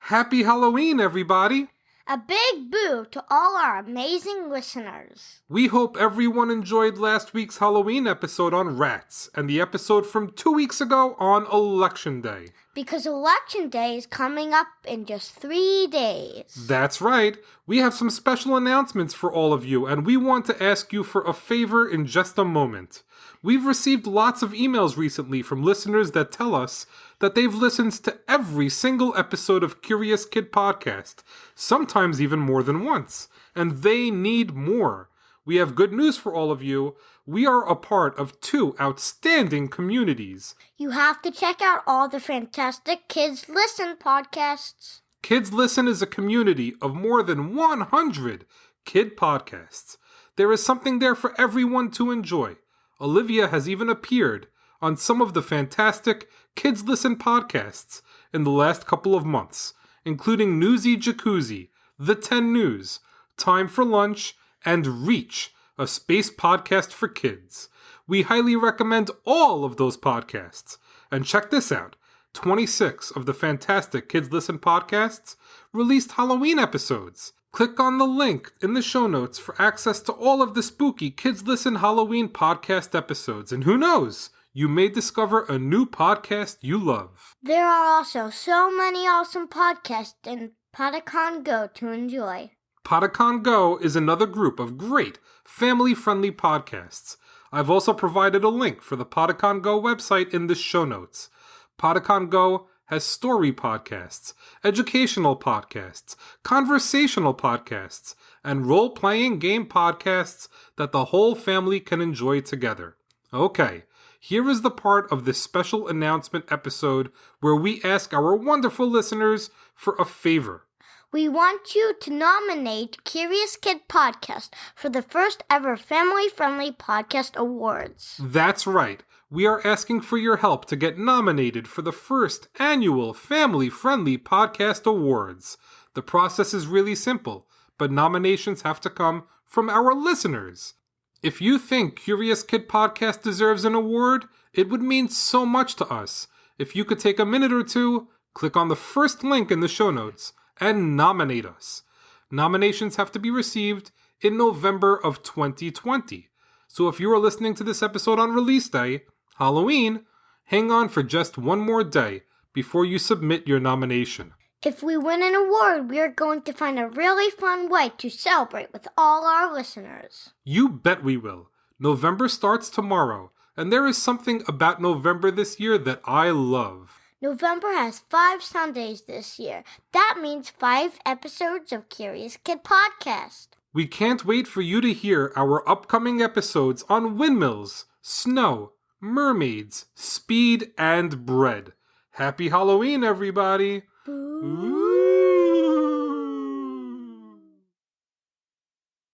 Happy Halloween, everybody! A big boo to all our amazing listeners. We hope everyone enjoyed last week's Halloween episode on rats and the episode from 2 weeks ago on Election Day. Because Election Day is coming up in just 3 days. That's right. We have some special announcements for all of you, and we want to ask you for a favor in just a moment. We've received lots of emails recently from listeners that tell us that they've listened to every single episode of Curious Kid Podcast, sometimes even more than once, and they need more. We have good news for all of you. We are a part of 2 outstanding communities. You have to check out all the fantastic Kids Listen podcasts. Kids Listen is a community of more than 100 kid podcasts. There is something there for everyone to enjoy. Olivia has even appeared on some of the fantastic Kids Listen podcasts in the last couple of months, including Newsy Jacuzzi, The 10 News, Time for Lunch, and Reach, a space podcast for kids. We highly recommend all of those podcasts. And check this out, 26 of the fantastic Kids Listen podcasts released Halloween episodes. Click on the link in the show notes for access to all of the spooky Kids Listen Halloween podcast episodes. And who knows, you may discover a new podcast you love. There are also so many awesome podcasts in Podicon Go to enjoy. Podicon Go is another group of great, family-friendly podcasts. I've also provided a link for the Podicon Go website in the show notes. Podicon Go has story podcasts, educational podcasts, conversational podcasts, and role-playing game podcasts that the whole family can enjoy together. Okay, here is the part of this special announcement episode where we ask our wonderful listeners for a favor. We want you to nominate Curious Kid Podcast for the first ever Family-Friendly Podcast Awards. That's right. We are asking for your help to get nominated for the first annual Family-Friendly Podcast Awards. The process is really simple, but nominations have to come from our listeners. If you think Curious Kid Podcast deserves an award, it would mean so much to us. If you could take a minute or two, click on the first link in the show notes and nominate us. Nominations have to be received in November of 2020. So if you are listening to this episode on release day, Halloween, hang on for just one more day before you submit your nomination. If we win an award, we are going to find a really fun way to celebrate with all our listeners. You bet we will. November starts tomorrow, and there is something about November this year that I love. November has 5 Sundays this year. That means 5 episodes of Curious Kid Podcast. We can't wait for you to hear our upcoming episodes on windmills, snow, mermaids, speed, and bread. Happy Halloween, everybody! Ooh.